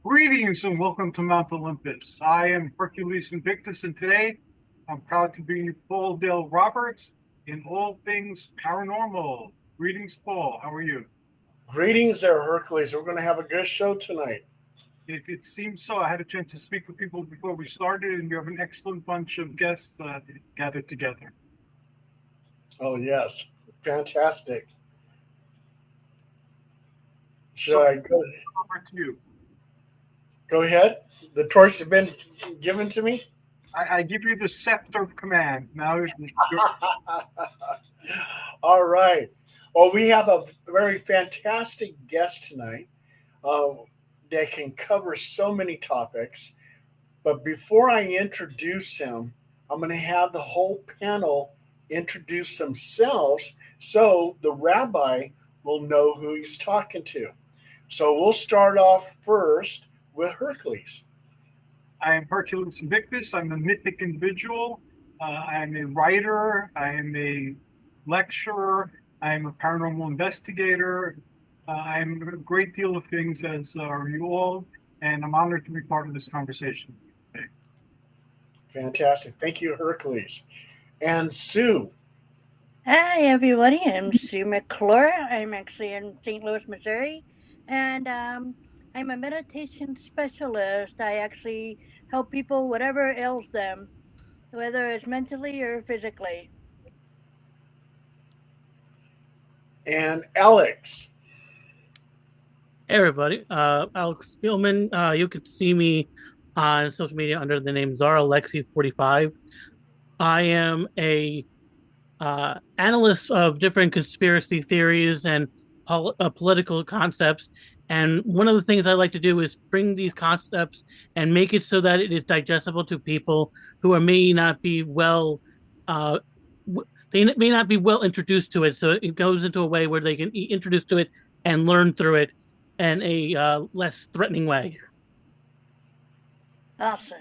Greetings and welcome to Mount Olympus. I am Hercules Invictus, and today I'm proud to be Paul Dale Roberts in all things paranormal. Greetings, Paul. How are you? Greetings there, Hercules. We're going to have a good show tonight. It seems so. I had a chance to speak with people before we started, and you have an excellent bunch of guests gathered together. Oh, yes. Fantastic. Should So, I go, over to you. go ahead? The torch has been given to me. I give you the scepter of command. Now, All right. Well, we have a very fantastic guest tonight uh, that can cover so many topics. But before I introduce him, I'm going to have the whole panel introduce themselves so the rabbi will know who he's talking to. So we'll start off first with Hercules. I am Hercules Invictus. I'm a mythic individual. I'm a writer. I am a lecturer. I'm a paranormal investigator. I'm a great deal of things, as are you all, and I'm honored to be part of this conversation today. Fantastic. Thank you, Hercules. And Sue. Hi, everybody. I'm Sue McClure. I'm actually in St. Louis, Missouri, and I'm a meditation specialist. I actually help people, whatever ails them, whether it's mentally or physically. And Alex. Hey everybody, Alex Spielman. You can see me on social media under the name Zara Lexi45. I am a analyst of different conspiracy theories and political concepts. And one of the things I like to do is bring these concepts and make it so that it is digestible to people who may not be uh, they may not be well introduced to it. So it goes into a way where they can be introduced to it and learn through it in a less threatening way. Awesome.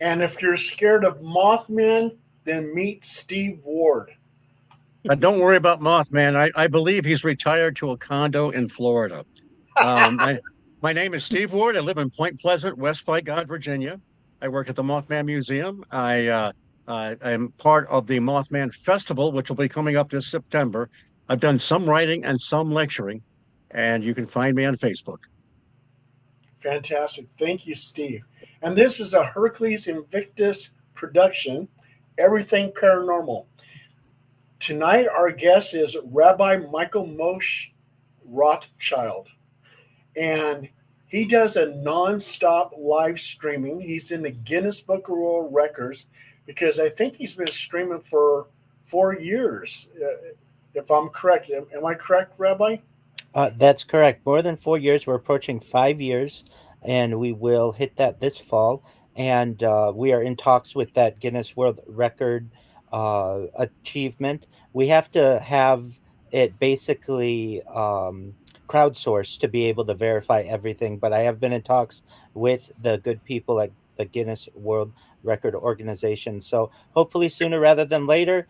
And if you're scared of Mothman, then meet Steve Ward. Don't worry about Mothman. I believe he's retired to a condo in Florida. My name is Steve Ward. I live in Point Pleasant, West by God, Virginia. I work at the Mothman Museum. I am part of the Mothman Festival, which will be coming up this September. I've done some writing and some lecturing, and you can find me on Facebook. Fantastic. Thank you, Steve. And this is a Hercules Invictus production, Everything Paranormal. Tonight, our guest is Rabbi Michael Moshe Rothschild. And he does a nonstop live streaming. He's in the Guinness Book of World Records because I think he's been streaming for 4 years, if I'm correct. Am I correct, Rabbi? That's correct. More than 4 years. We're approaching 5 years, and we will hit that this fall. And we are in talks with that Guinness World Record achievement. We have to have it basically crowdsourced to be able to verify everything. But I have been in talks with the good people at the Guinness World Record organization. So hopefully sooner rather than later,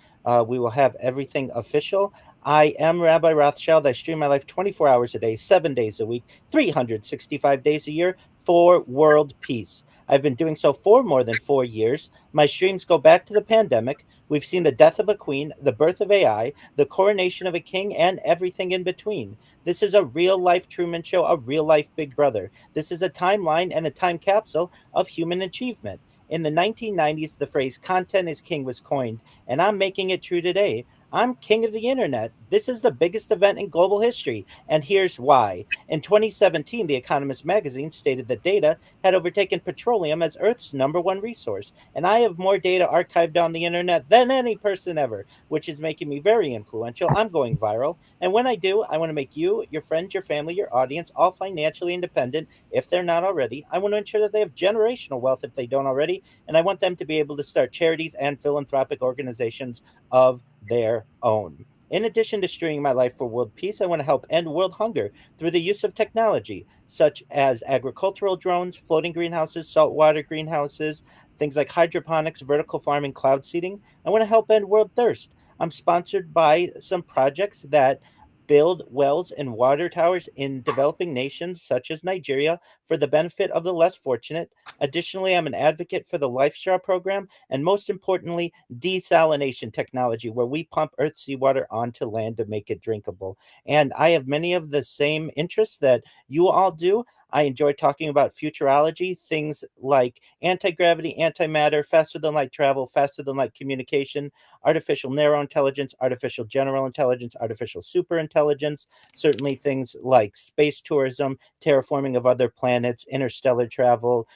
we will have everything official. I am Rabbi Rothschild. I stream my life 24 hours a day, 7 days a week, 365 days a year for world peace. I've been doing so for more than 4 years. My streams go back to the pandemic. We've seen the death of a queen, the birth of AI, the coronation of a king, and everything in between. This is a real life Truman Show, a real life Big Brother. This is a timeline and a time capsule of human achievement. In the 1990s, the phrase content is king was coined, and I'm making it true today. I'm king of the internet. This is the biggest event in global history, and here's why. In 2017, The Economist magazine stated that data had overtaken petroleum as Earth's #1 resource, and I have more data archived on the internet than any person ever, which is making me very influential. I'm going viral, and when I do, I want to make you, your friends, your family, your audience all financially independent if they're not already. I want to ensure that they have generational wealth if they don't already, and I want them to be able to start charities and philanthropic organizations of their own. In addition to streaming my life for world peace, I want to help end world hunger through the use of technology, such as agricultural drones, floating greenhouses, saltwater greenhouses, things like hydroponics, vertical farming, cloud seeding. I want to help end world thirst. I'm sponsored by some projects that build wells and water towers in developing nations such as Nigeria for the benefit of the less fortunate. Additionally, I'm an advocate for the Life Straw program and, most importantly, desalination technology, where we pump earth seawater onto land to make it drinkable. And I have many of the same interests that you all do. I enjoy talking about futurology, things like anti gravity, antimatter, faster than light travel, faster than light communication, artificial narrow intelligence, artificial general intelligence, artificial super intelligence, certainly things like space tourism, terraforming of other planets, interstellar travel,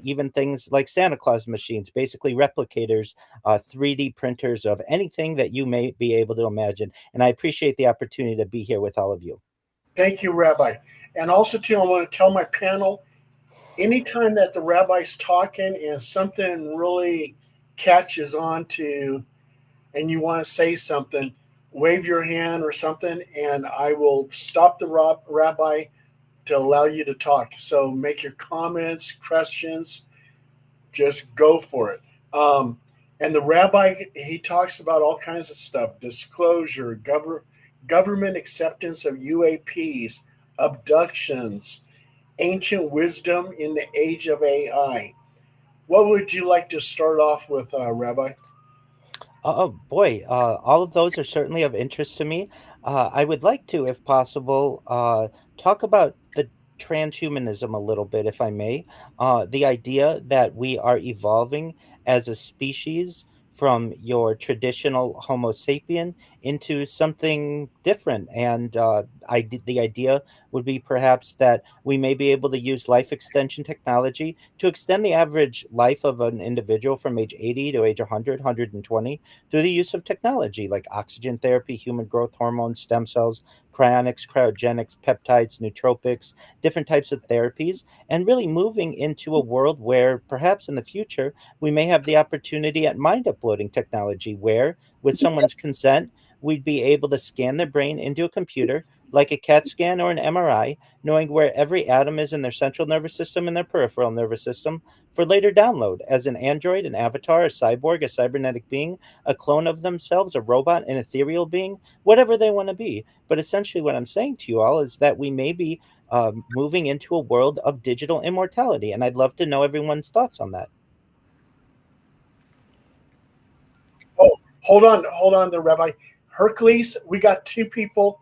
even things like Santa Claus machines, basically replicators, 3D printers of anything that you may be able to imagine. And I appreciate the opportunity to be here with all of you. Thank you, Rabbi. And also, too, I want to tell my panel, anytime that the rabbi's talking and something really catches on to and you want to say something, wave your hand or something, and I will stop the rabbi to allow you to talk. So make your comments, questions, just go for it. And the rabbi, he talks about all kinds of stuff: disclosure, government acceptance of UAPs, abductions, ancient wisdom in the age of AI. What would you like to start off with, Rabbi? Oh boy, all of those are certainly of interest to me. I would like to, if possible, talk about the transhumanism a little bit, if I may. The idea that we are evolving as a species from your traditional Homo sapien into something different. And the idea would be perhaps that we may be able to use life extension technology to extend the average life of an individual from age 80 to age 100, through the use of technology like oxygen therapy, human growth hormones, stem cells, cryonics, cryogenics, peptides, nootropics, different types of therapies, and really moving into a world where perhaps in the future we may have the opportunity at mind uploading technology where, with someone's consent, we'd be able to scan their brain into a computer like a CAT scan or an MRI, knowing where every atom is in their central nervous system and their peripheral nervous system for later download as an android, an avatar, a cyborg, a cybernetic being, a clone of themselves, a robot, an ethereal being, whatever they want to be. But essentially, what I'm saying to you all is that we may be moving into a world of digital immortality. And I'd love to know everyone's thoughts on that. Oh, hold on there, Rabbi. Hercules, we got two people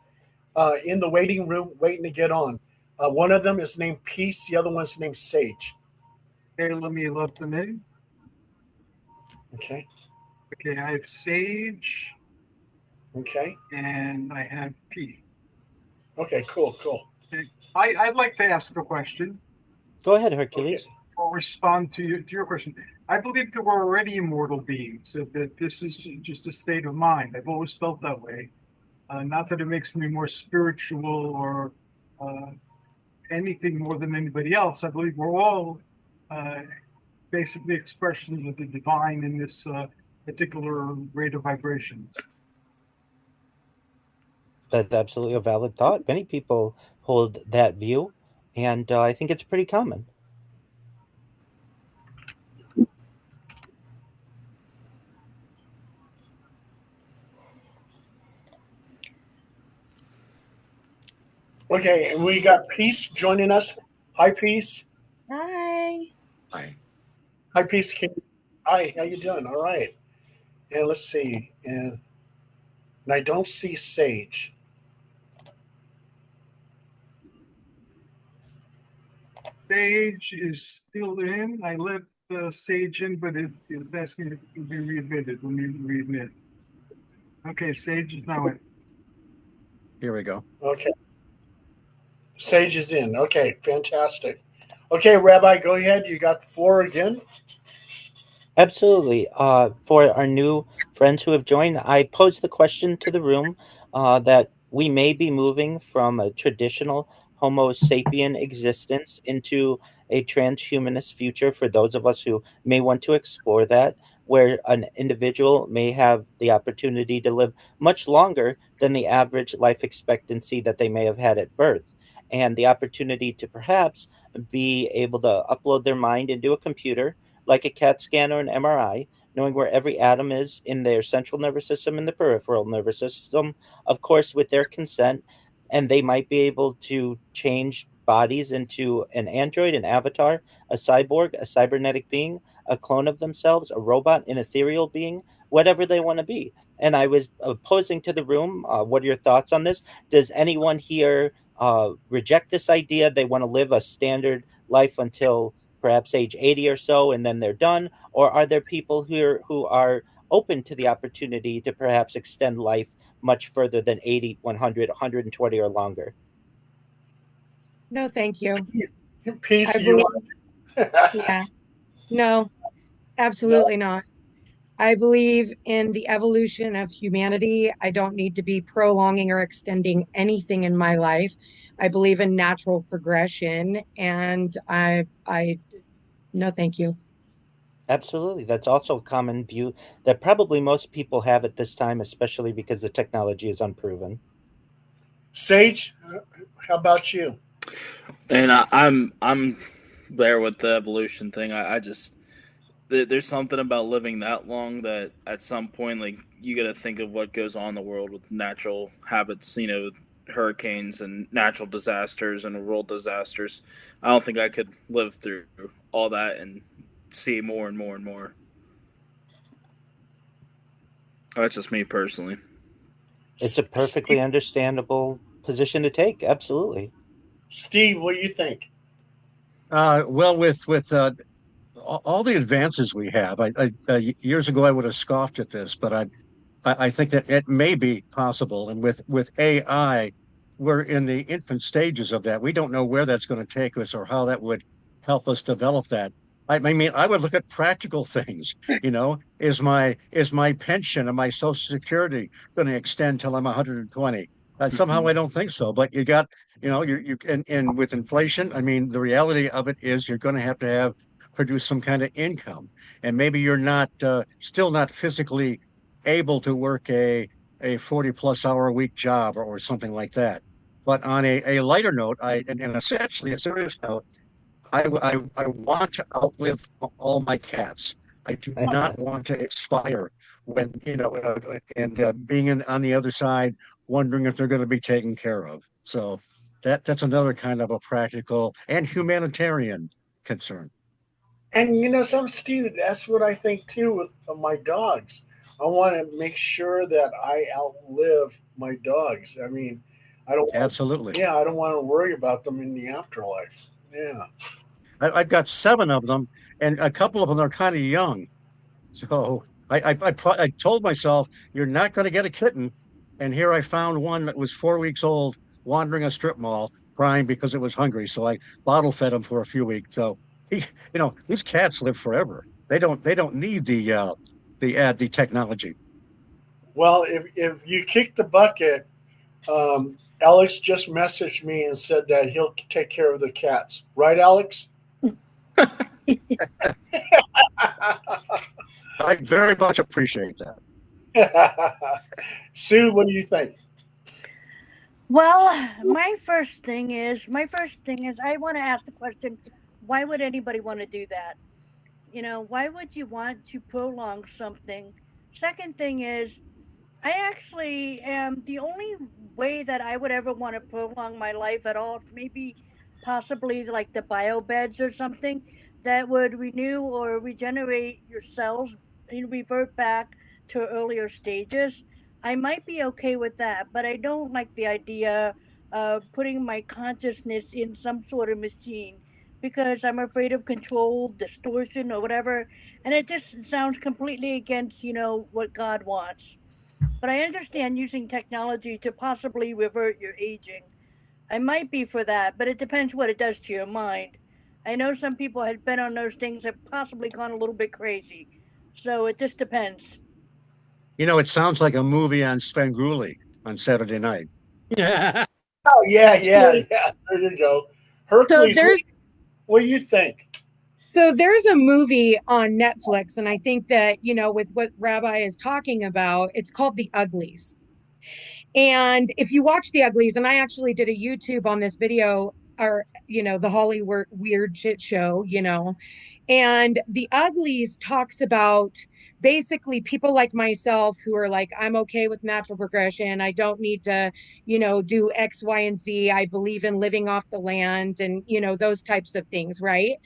in the waiting room waiting to get on. One of them is named Peace, the other one's named Sage. Okay, let me let them in. Okay. Okay, I have Sage Okay. and I have Pete. Okay, cool. Okay. I'd like to ask a question. Go ahead, Hercules. Okay. I'll respond to your question. I believe that we're already immortal beings, that this is just a state of mind. I've always felt that way. Not that it makes me more spiritual or uh, anything more than anybody else. I believe we're all uh, basically expressions of the divine in this particular rate of vibrations. That's absolutely a valid thought. Many people hold that view, and I think it's pretty common. Okay, and we got Peace joining us. Hi, Peace. Hi. Hi, Peace. Hi, how you doing? All right. And let's see. And I don't see Sage. Sage is still in. I let Sage in, but it is asking to be readmitted. Let me readmit. Okay, Sage is now in. Here we go. Okay. Sage is in. Okay, fantastic. Okay, Rabbi, go ahead. You got the floor again. Absolutely. For our new friends who have joined, I posed the question to the room that we may be moving from a traditional Homo sapien existence into a transhumanist future for those of us who may want to explore that, where an individual may have the opportunity to live much longer than the average life expectancy that they may have had at birth, and the opportunity to perhaps be able to upload their mind into a computer like a CAT scan or an MRI, knowing where every atom is in their central nervous system and the peripheral nervous system, of course, with their consent. And they might be able to change bodies into an android, an avatar, a cyborg, a cybernetic being, a clone of themselves, a robot, an ethereal being, whatever they want to be. And I was posing to the room, what are your thoughts on this? Does anyone here reject this idea? They want to live a standard life until perhaps age 80 or so, and then they're done? Or are there people who are open to the opportunity to perhaps extend life much further than 80, 100, 120, or longer? No, thank you. Peace, I you believe, want? yeah, no, No. absolutely not. I believe in the evolution of humanity. I don't need to be prolonging or extending anything in my life. I believe in natural progression, and no, thank you. Absolutely. That's also a common view that probably most people have at this time, especially because the technology is unproven. Sage, how about you? And I'm there with the evolution thing. I just there's something about living that long that at some point, like, you got to think of what goes on in the world with natural habits, hurricanes and natural disasters and world disasters. I don't think I could live through all that and see more and more and more. That's just me personally. It's a perfectly Steve, understandable position to take. Absolutely. Steve, what do you think? Well, with all the advances we have, years ago I would have scoffed at this, but I think that it may be possible. And with AI, we're in the infant stages of that. We don't know where that's going to take us or how that would help us develop that. I mean, I would look at practical things. Is my pension and my Social Security going to extend till I'm 120? Somehow I don't think so. But you got, and with inflation, I mean, the reality of it is you're going to have produce some kind of income, and maybe you're not still not physically able to work a 40 plus hour a week job or something like that. But on a lighter note, and essentially a serious note, I want to outlive all my cats. I do not want to expire when, and being on the other side, wondering if they're going to be taken care of. So that's another kind of a practical and humanitarian concern. And some Steve, that's what I think too with my dogs. I want to make sure that I outlive my dogs. I mean, I don't want, Absolutely. yeah, I don't want to worry about them in the afterlife. Yeah. I've got 7 of them, and a couple of them are kind of young. So I told myself, you're not going to get a kitten. And here I found one that was 4 weeks old, wandering a strip mall, crying because it was hungry. So I bottle fed him for a few weeks. So these cats live forever. They don't need the technology. Well, if you kick the bucket, Alex just messaged me and said that he'll take care of the cats. Right, Alex? I very much appreciate that. Sue, what do you think? Well, my first thing is I want to ask the question, why would anybody want to do that? Why would you want to prolong something? Second thing is, I actually am the only way that I would ever want to prolong my life at all, maybe possibly like the biobeds or something that would renew or regenerate your cells and revert back to earlier stages. I might be okay with that, but I don't like the idea of putting my consciousness in some sort of machine because I'm afraid of control, distortion, or whatever. And it just sounds completely against, what God wants. But I understand using technology to possibly revert your aging. I might be for that, but it depends what it does to your mind. I know some people had been on those things have possibly gone a little bit crazy. So it just depends. It sounds like a movie on Svengoolie on Saturday night. Yeah. Oh, yeah, yeah, Actually, yeah. There you go. so Hercules, there's what do you think? so there's a movie on Netflix, and I think that, with what Rabbi is talking about, it's called The Uglies. And if you watch The Uglies, and I actually did a YouTube on this video, or the Hollywood weird shit show, and The Uglies talks about basically people like myself who are like, I'm okay with natural progression. I don't need to, do X, Y, and Z. I believe in living off the land and, those types of things, right?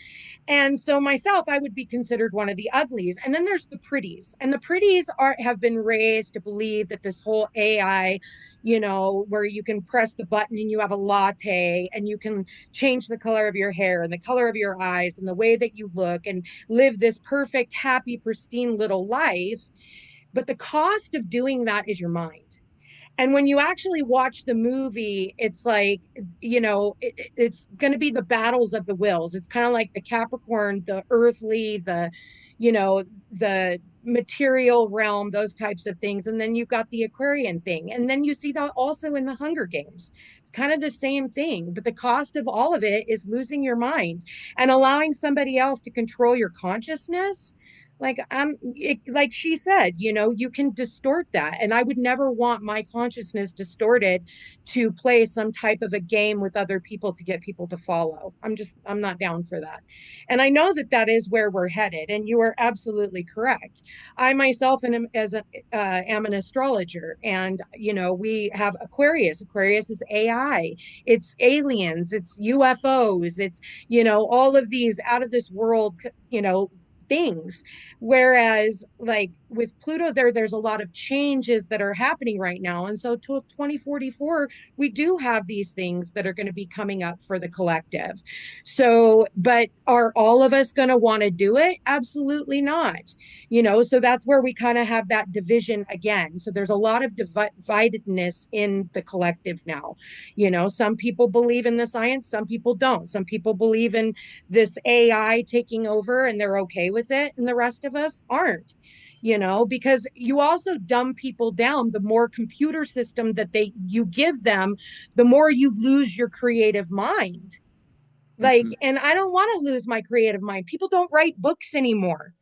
And so myself, I would be considered one of the uglies. And then there's the pretties. And the pretties have been raised to believe that this whole AI, where you can press the button and you have a latte and you can change the color of your hair and the color of your eyes and the way that you look and live this perfect, happy, pristine little life. But the cost of doing that is your mind. And when you actually watch the movie, it's like, it's going to be the battles of the wills. It's kind of like the Capricorn, the earthly, you know, the material realm, those types of things. And then you've got the Aquarian thing. And then you see that also in the Hunger Games. It's kind of the same thing. But the cost of all of it is losing your mind and allowing somebody else to control your consciousness. Like she said, you can distort that, and I would never want my consciousness distorted to play some type of a game with other people to get people to follow. I'm not down for that. And I know that that is where we're headed, and you are absolutely correct. I myself am an astrologer, and we have Aquarius is AI, it's aliens, it's UFOs, it's all of these out of this world things. Whereas like with Pluto, there's a lot of changes that are happening right now. And so till 2044, we do have these things that are going to be coming up for the collective. So, but are all of us going to want to do it? Absolutely not. So that's where we kind of have that division again. So there's a lot of dividedness in the collective now. Some people believe in the science, some people don't. Some people believe in this AI taking over and they're okay with it, and the rest of us aren't. Because you also dumb people down. The more computer system that you give them, the more you lose your creative mind. And I don't want to lose my creative mind. People don't write books anymore.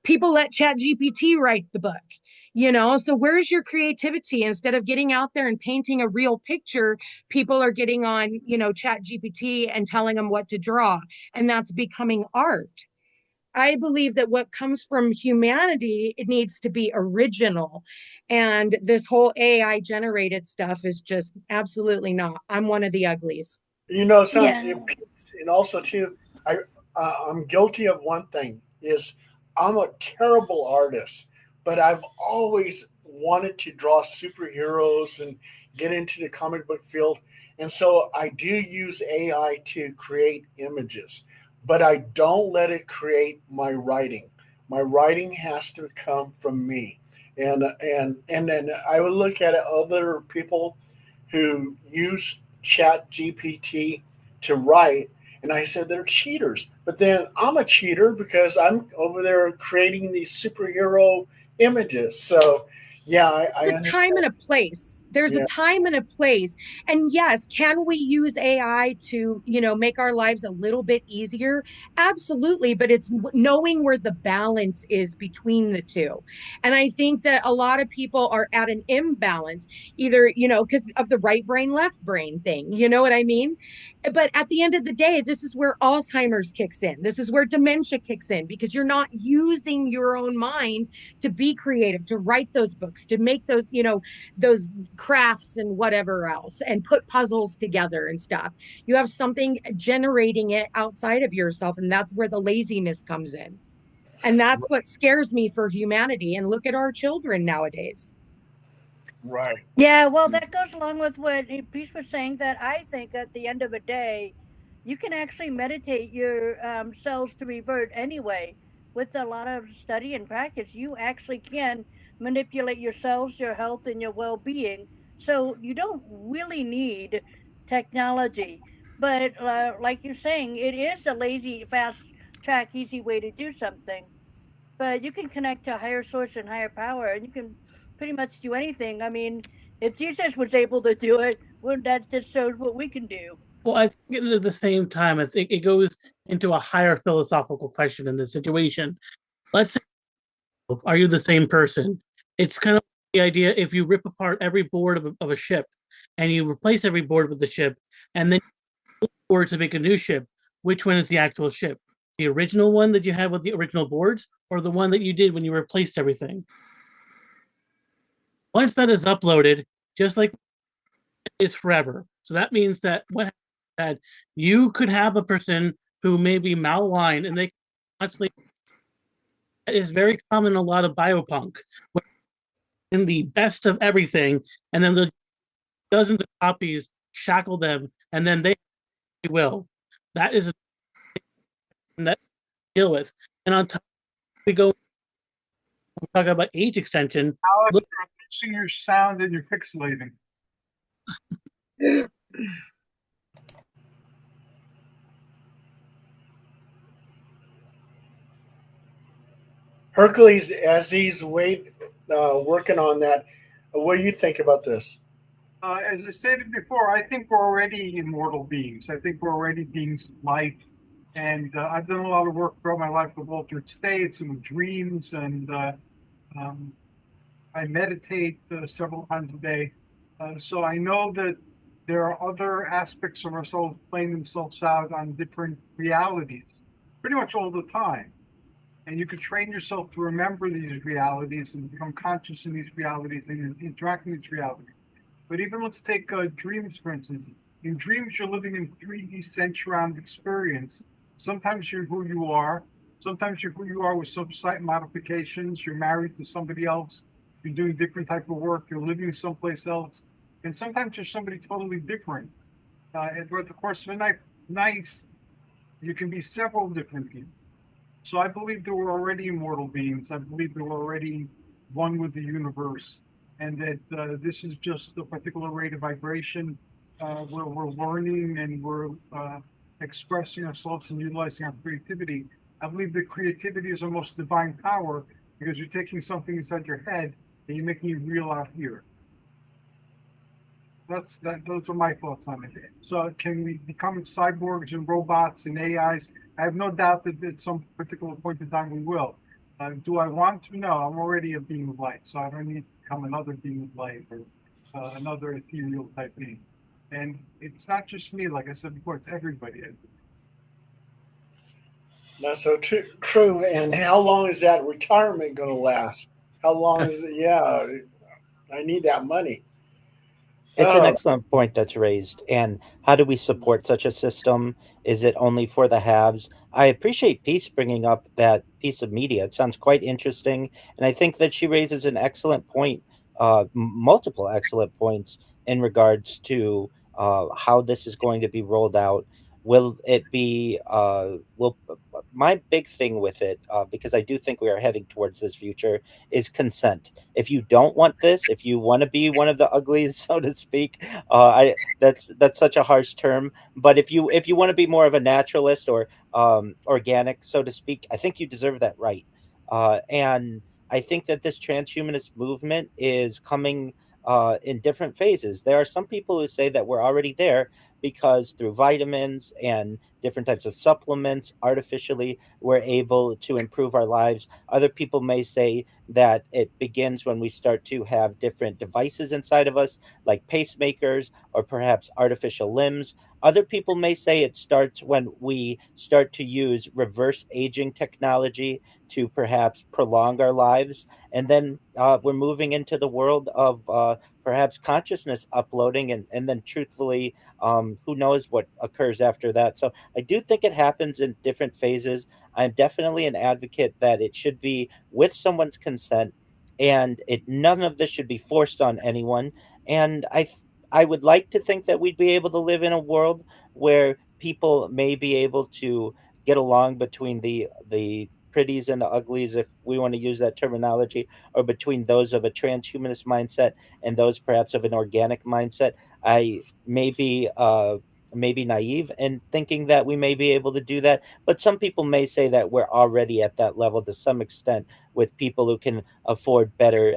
People let Chat GPT write the book. So where's your creativity? Instead of getting out there and painting a real picture, people are getting on Chat GPT and telling them what to draw, and that's becoming art. I believe that what comes from humanity, it needs to be original. And this whole AI generated stuff is just absolutely not. I'm one of the uglies. Yeah. And also too, I'm guilty of one thing is I'm a terrible artist, but I've always wanted to draw superheroes and get into the comic book field. And so I do use AI to create images, but I don't let it create my writing. My writing has to come from me. And then I would look at other people who use Chat GPT to write, and I said they're cheaters. But then I'm a cheater because I'm over there creating these superhero images. So yeah, I A time and a place. There's a yeah. time and a place. And yes, can we use AI to, make our lives a little bit easier? Absolutely. But it's knowing where the balance is between the two. And I think that a lot of people are at an imbalance, either, because of the right brain, left brain thing. You know what I mean? But at the end of the day, this is where Alzheimer's kicks in. This is where dementia kicks in because you're not using your own mind to be creative, to write those books, to make those crafts and whatever else, and put puzzles together and stuff. You have something generating it outside of yourself, and that's where the laziness comes in. And that's what scares me for humanity. And look at our children nowadays. Right. Yeah, well, that goes along with what Peace was saying. That I think at the end of a day, you can actually meditate your cells to revert anyway. With a lot of study and practice, you actually can manipulate your cells, your health, and your well being. So you don't really need technology. But like you're saying, it is a lazy, fast track, easy way to do something. But you can connect to a higher source and higher power, and you can pretty much do anything. I mean, if Jesus was able to do it, well, that just shows what we can do. Well, I think at the same time, I think it goes into a higher philosophical question in this situation. Let's say, are you the same person? It's kind of the idea if you rip apart every board of a ship and you replace every board with the ship, and then board to make a new ship, which one is the actual ship? The original one that you had with the original boards, or the one that you did when you replaced everything. Once that is uploaded, just like is forever. So that means that what that you could have a person who may be malaligned and they constantly that is very common in a lot of biopunk in the best of everything, and then the dozens of copies shackle them, and then they will. That is a thing that we deal with. And on top, we go talk about age extension. Alex, Look, you're mixing your sound and you're pixelating. Hercules, as he's working on that, what do you think about this? As I stated before, I think we're already immortal beings. I think we're already beings of light. And I've done a lot of work throughout my life with altered states and with dreams. And um, I meditate several times a day. So I know that there are other aspects of ourselves playing themselves out on different realities pretty much all the time. And you could train yourself to remember these realities and become conscious in these realities and interact in these realities. But even let's take dreams, for instance. In dreams, you're living in 3D sense round experience. Sometimes you're who you are. Sometimes you're who you are with some slight modifications. You're married to somebody else. You're doing different type of work. You're living someplace else. And sometimes you're somebody totally different. And throughout the course of a night, you can be several different people. So I believe that we're already immortal beings. I believe that we're already one with the universe, and that this is just a particular rate of vibration where we're learning and we're expressing ourselves and utilizing our creativity. I believe that creativity is our most divine power because you're taking something inside your head and you're making it real out here. Those are my thoughts on it. So can we become cyborgs and robots and AIs? I have no doubt that at some particular point in time we will. Do I want to? No, I'm already a being of light, so I don't need to become another being of light or another ethereal type being. And it's not just me, like I said before, it's everybody. That's so true. And how long is that retirement going to last? How long is it? Yeah, I need that money. It's an Oh, excellent point that's raised. And how do we support such a system? Is it only for the haves? I appreciate Peace bringing up that piece of media. It sounds quite interesting. And I think that she raises an excellent point, multiple excellent points in regards to how this is going to be rolled out. Will it be, my big thing with it, because I do think we are heading towards this future, is consent. If you don't want this, if you want to be one of the uglies, so to speak, I that's such a harsh term. But if you want to be more of a naturalist or organic, so to speak, I think you deserve that right. And I think that this transhumanist movement is coming in different phases. There are some people who say that we're already there because through vitamins and different types of supplements, artificially, we're able to improve our lives. Other people may say that it begins when we start to have different devices inside of us, like pacemakers or perhaps artificial limbs. Other people may say it starts when we start to use reverse aging technology to perhaps prolong our lives. And then we're moving into the world of perhaps consciousness uploading. And then, truthfully, who knows what occurs after that. So I do think it happens in different phases. I'm definitely an advocate that it should be with someone's consent, and none of this should be forced on anyone. And I would like to think that we'd be able to live in a world where people may be able to get along between the pretties and the uglies, if we want to use that terminology, or between those of a transhumanist mindset and those perhaps of an organic mindset. I may be maybe naive in thinking that we may be able to do that, but some people may say that we're already at that level to some extent, with people who can afford better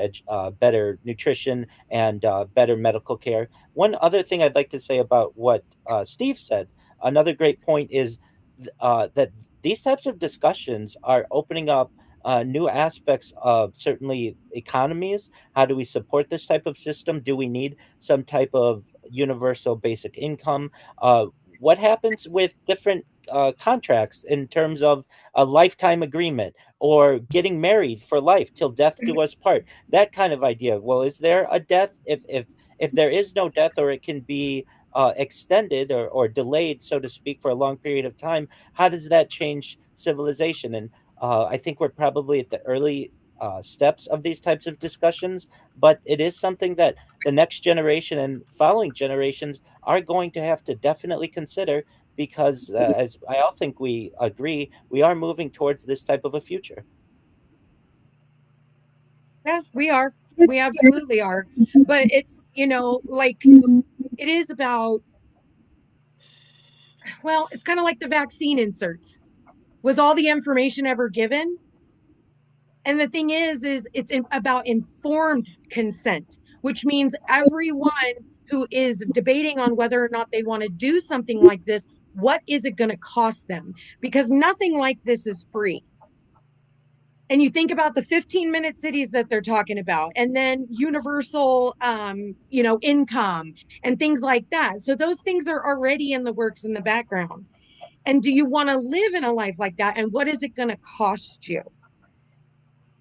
nutrition and better medical care. One other thing I'd like to say about what Steve said, another great point is that these types of discussions are opening up new aspects of certainly economies. How do we support this type of system? Do we need some type of universal basic income? What happens with different contracts in terms of a lifetime agreement or getting married for life till death do us part. That kind of idea. Well, is there a death? If there is no death, or it can be extended or delayed, so to speak, for a long period of time, how does that change civilization? And I think we're probably at the early steps of these types of discussions, but it is something that the next generation and following generations are going to have to definitely consider, because as I all think we agree, we are moving towards this type of a future. Yeah, we are. We absolutely are. But it's, like it is about, well, it's kind of like the vaccine inserts. Was all the information ever given? And the thing is it's about informed consent, which means everyone who is debating on whether or not they want to do something like this, what is it going to cost them? Because nothing like this is free. And you think about the 15-minute cities that they're talking about, and then universal income and things like that. So those things are already in the works in the background. And do you want to live in a life like that? And what is it going to cost you?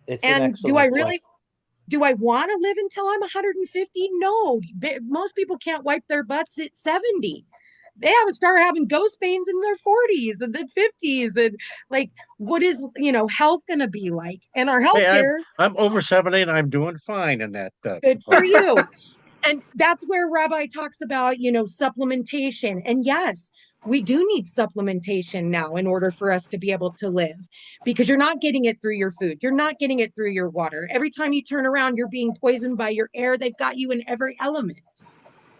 It's an And do I excellent point. really do I want to live until I'm 150? No. Most people can't wipe their butts at 70. They have to start having ghost pains in their 40s and then 50s. And like, what is, health going to be like? And our Hey, healthcare, I'm over 70 and I'm doing fine in that good for compartment. you. And that's where Rabbi talks about, supplementation. And yes, we do need supplementation now in order for us to be able to live, because you're not getting it through your food. You're not getting it through your water. Every time you turn around, you're being poisoned by your air. They've got you in every element.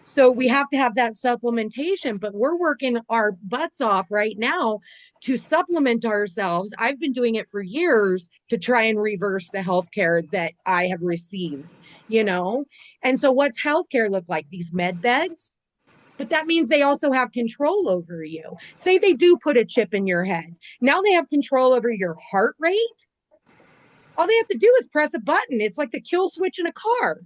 So we have to have that supplementation, but we're working our butts off right now to supplement ourselves. I've been doing it for years to try and reverse the healthcare that I have received, you know? And so what's healthcare look like? These med beds? But that means they also have control over you. Say they do put a chip in your head. Now they have control over your heart rate. All they have to do is press a button. It's like the kill switch in a car.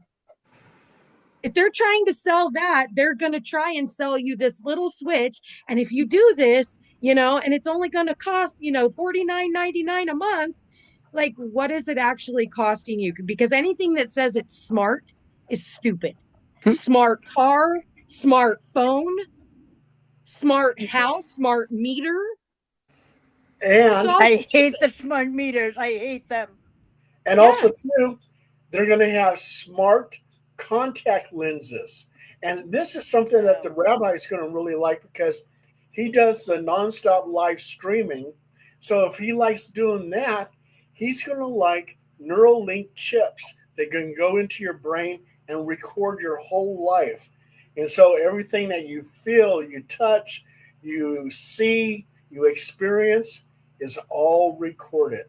If they're trying to sell that, they're going to try and sell you this little switch. And if you do this, and it's only going to cost, $49.99 a month, like, what is it actually costing you? Because anything that says it's smart is stupid. Smart car, smart phone, smart house, smart meter. It's And all I hate the stupid. smart meters. I hate them. and Yeah. also too, they're going to have smart contact lenses. And this is something that the rabbi is going to really like, because he does the nonstop live streaming. So if he likes doing that, he's going to like Neuralink chips that can go into your brain and record your whole life. And so everything that you feel, you touch, you see, you experience is all recorded.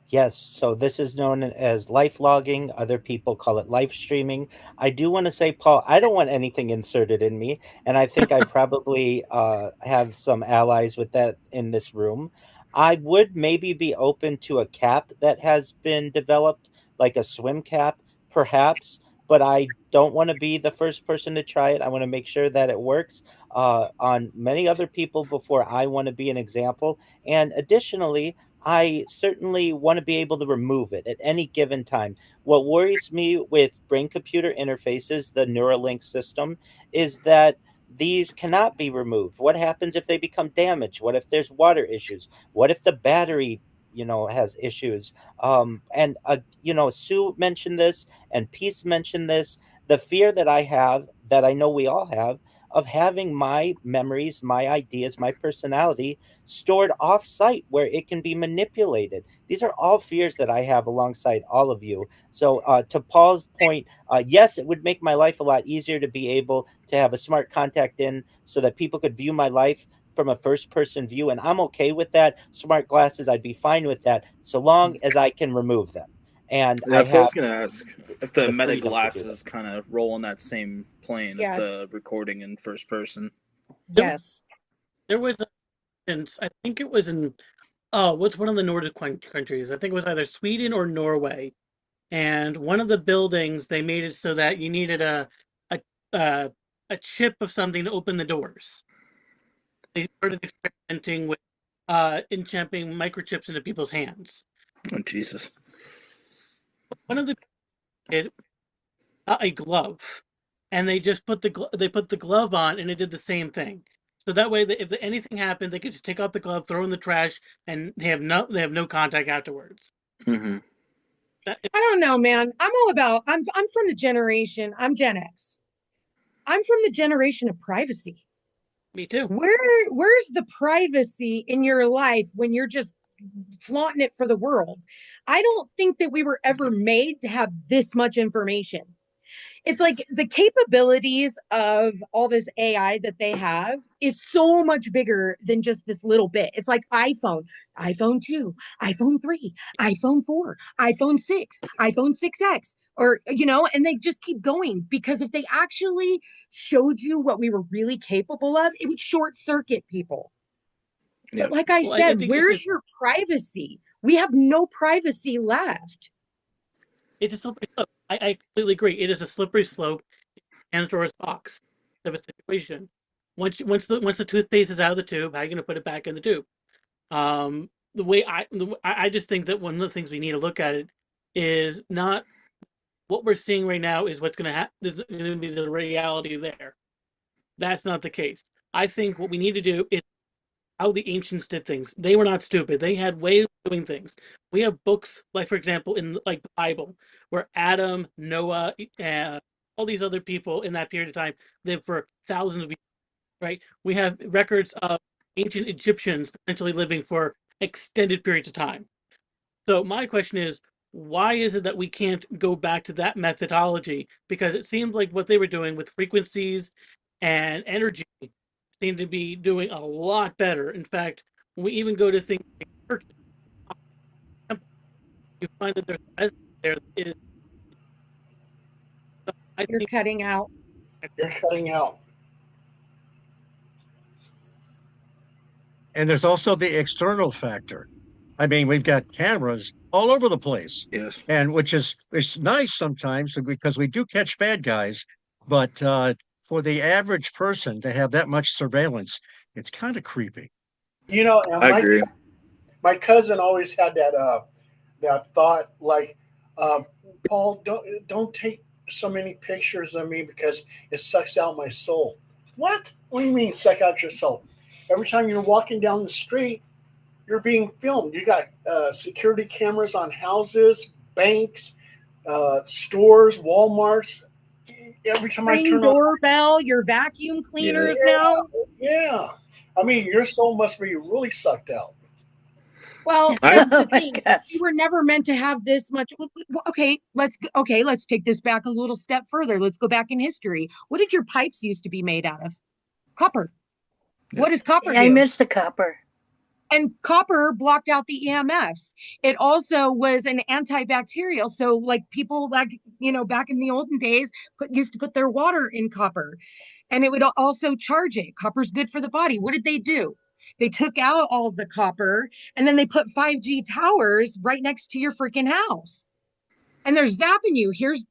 Yes, so this is known as life logging. Other people call it live streaming. I do want to say, Paul, I don't want anything inserted in me, and I think I probably have some allies with that in this room. I would maybe be open to a cap that has been developed, like a swim cap, perhaps, but I don't want to be the first person to try it. I want to make sure that it works on many other people before I want to be an example. And additionally, I certainly want to be able to remove it at any given time. What worries me with brain computer interfaces, the Neuralink system, is that these cannot be removed. What happens if they become damaged? What if there's water issues? What if the battery, has issues? Sue mentioned this and Peace mentioned this. The fear that I have, that I know we all have, of having my memories, my ideas, my personality stored off site where it can be manipulated. These are all fears that I have alongside all of you. So, to Paul's point, yes, it would make my life a lot easier to be able to have a smart contact in so that people could view my life from a first person view. And I'm okay with that. Smart glasses, I'd be fine with that so long as I can remove them. And I That's what I have was gonna ask. If the the meta freedom to do that. glasses kind of roll on that same plane of the Yes. recording in first person. Yes. There was a instance, I think it was in what's one of the Nordic countries? I think it was either Sweden or Norway. And one of the buildings, they made it so that you needed a a chip of something to open the doors. they started experimenting with enchamping microchips into people's hands. Oh, Jesus. One of the did a glove, and they just put the glove on, and it did the same thing. So that way, if anything happened, they could just take off the glove, throw it in the trash, and they have no contact afterwards. Mm-hmm. I don't know, man. I'm from the generation. I'm Gen X. I'm from the generation of privacy. Me too. Where's the privacy in your life when you're just flaunting it for the world? I don't think that we were ever made to have this much information. It's like the capabilities of all this AI that they have is so much bigger than just this little bit. It's like iPhone 2, iPhone 3, iPhone 4, iPhone 6, iPhone 6X, or, and they just keep going, because if they actually showed you what we were really capable of, it would short circuit people. Yeah. But like I said, where's your privacy? We have no privacy left. It's a slippery slope. I completely agree. It is a slippery slope. Pandora's box type of situation. Once the toothpaste is out of the tube, how are you going to put it back in the tube? I just think that one of the things we need to look at it is not what we're seeing right now is what's going to happen. There's going to be the reality there. That's not the case. I think what we need to do is how the ancients did things. They were not stupid. They had ways of doing things. We have books, like, for example, in like the Bible, where Adam, Noah, all these other people in that period of time lived for thousands of years, right? We have records of ancient Egyptians potentially living for extended periods of time. So my question is, why is it that we can't go back to that methodology? Because it seems like what they were doing with frequencies and energy seem to be doing a lot better. In fact, when we even go to things like Hercules, you find that there's resonance there that is. You're cutting out. You're cutting out. And there's also the external factor. I mean, we've got cameras all over the place. Yes. And which is it's nice sometimes because we do catch bad guys, but for the average person to have that much surveillance, it's kind of creepy. You know, and I agree. My cousin always had that thought, like, Paul, don't take so many pictures of me because it sucks out my soul. What? What do you mean suck out your soul? Every time you're walking down the street, you're being filmed. You got security cameras on houses, banks, stores, Walmarts. Every time I turn doorbell, your vacuum cleaners now. Yeah. I mean, your soul must be really sucked out. Well, that's the thing. You were never meant to have this much. Okay, let's take this back a little step further. Let's go back in history. What did your pipes used to be made out of? Copper. Yeah. What does copper do? I miss the copper. And copper blocked out the EMFs. It also was an antibacterial. So, like, people, like, back in the olden days used to put their water in copper, and it would also charge it. Copper's good for the body. What did they do? They took out all of the copper, and then they put 5G towers right next to your freaking house. And they're zapping you. Here's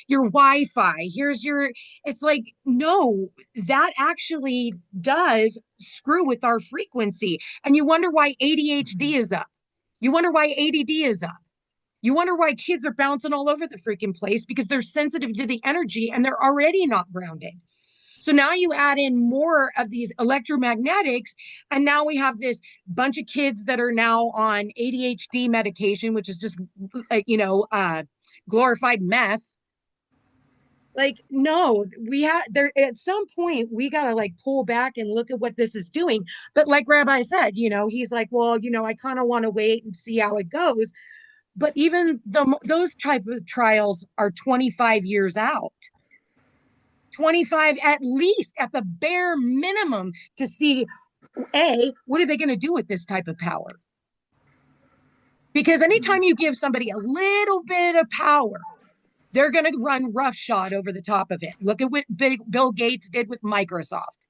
your Wi-Fi. It's like, no, that actually does screw with our frequency. And you wonder why ADHD is up. You wonder why ADD is up. You wonder why kids are bouncing all over the freaking place, because they're sensitive to the energy and they're already not grounded. So now you add in more of these electromagnetics, and now we have this bunch of kids that are now on ADHD medication, which is just, glorified meth. Like, no, we have there at some point we got to like pull back and look at what this is doing. But like Rabbi said, he's like, well, I kind of want to wait and see how it goes. But even those type of trials are 25 years out. 25 at least, at the bare minimum, to see, what are they going to do with this type of power? Because anytime you give somebody a little bit of power, they're going to run roughshod over the top of it. Look at what Bill Gates did with Microsoft.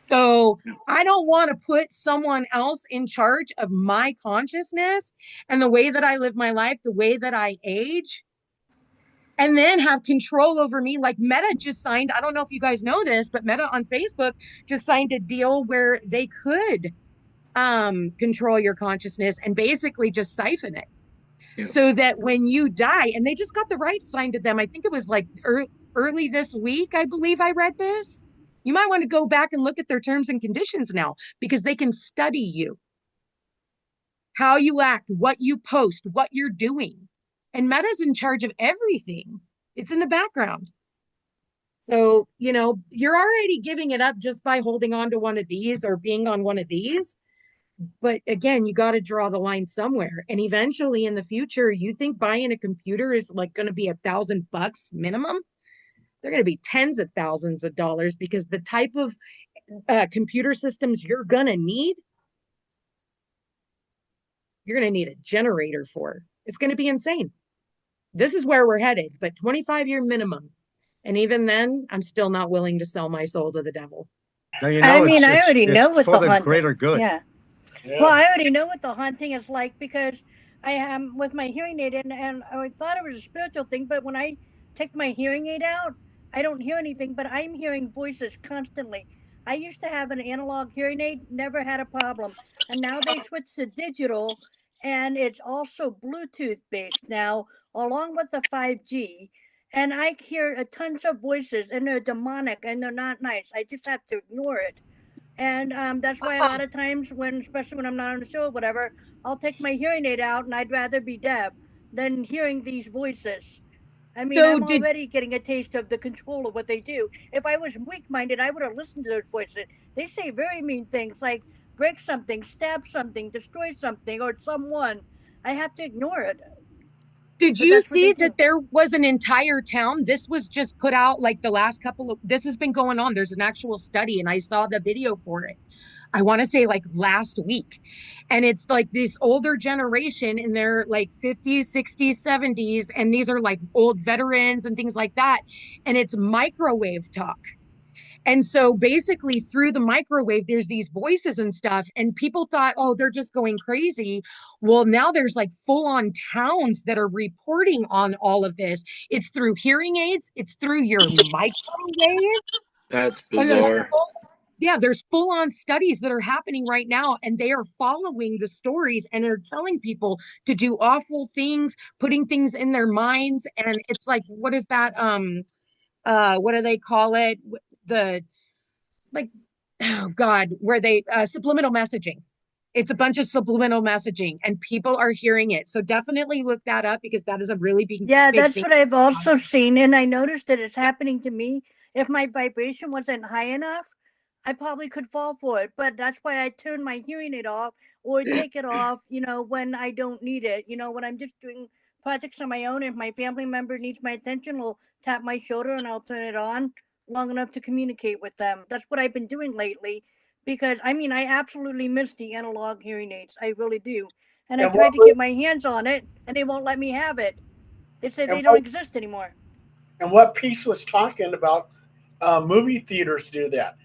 So I don't want to put someone else in charge of my consciousness and the way that I live my life, the way that I age. and then have control over me. Like Meta just signed, I don't know if you guys know this, but Meta on Facebook just signed a deal where they could control your consciousness and basically just siphon it. Yep. So that when you die, and they just got the rights signed to them, I think it was like early this week, I believe I read this. You might want to go back and look at their terms and conditions now, because they can study you, how you act, what you post, what you're doing. And Meta's in charge of everything. It's in the background. So, you know, you're already giving it up just by holding on to one of these or being on one of these. But again, you got to draw the line somewhere. And eventually in the future, you think buying a computer is like going to be $1,000 minimum? They're going to be tens of thousands of dollars, because the type of computer systems you're going to need, you're going to need a generator for. It's going to be insane. This is where we're headed, but 25-year minimum. And even then, I'm still not willing to sell my soul to the devil. Now, you I know, mean, I already it's know what for the the hunting. greater good. Yeah. Yeah. Well, I already know what the haunting is like, because I am with my hearing aid, and I thought it was a spiritual thing, but when I take my hearing aid out, I don't hear anything, but I'm hearing voices constantly. I used to have an analog hearing aid, never had a problem, and now they switched to digital, and it's also Bluetooth based now, along with the 5G. And I hear tons of voices, and they're demonic, and they're not nice. I just have to ignore it. And that's why a lot of times, when, especially when I'm not on the show or whatever, I'll take my hearing aid out, and I'd rather be deaf than hearing these voices. I mean, So I'm did already getting a taste of the control of what they do. If I was weak minded, I would have listened to those voices. They say very mean things like break something, stab something, destroy something, or someone. I have to ignore it. Did But you that's what they see do. that there was an entire town? This was just put out like the last couple of, this has been going on. There's an actual study, and I saw the video for it. I want to say like last week. And it's like this older generation in their like 50s, 60s, 70s. And these are like old veterans and things like that. And it's microwave talk. And so basically, through the microwave, there's these voices and stuff. And people thought, oh, they're just going crazy. Well, now there's like full on towns that are reporting on all of this. It's through hearing aids, it's through your microwave. That's And there's bizarre. yeah, there's full on studies that are happening right now, and they are following the stories and are telling people to do awful things, putting things in their minds. And it's like, what is that? What do they call it? The like, oh God, where they subliminal messaging. It's a bunch of subliminal messaging, and people are hearing it. So definitely look that up, because that is a really Yeah, big that's thing. what I've also seen, and I noticed that it's happening to me. If my vibration wasn't high enough, I probably could fall for it. But that's why I turn my hearing aid off or take it off, when I don't need it. When I'm just doing projects on my own, if my family member needs my attention, will tap my shoulder and I'll turn it on long enough to communicate with them. That's what I've been doing lately, because I mean, I absolutely miss the analog hearing aids. I really do. And I And tried what to get my hands on it, and they won't let me have it. They say and they don't what exist anymore. and what Peace was talking about, movie theaters do that.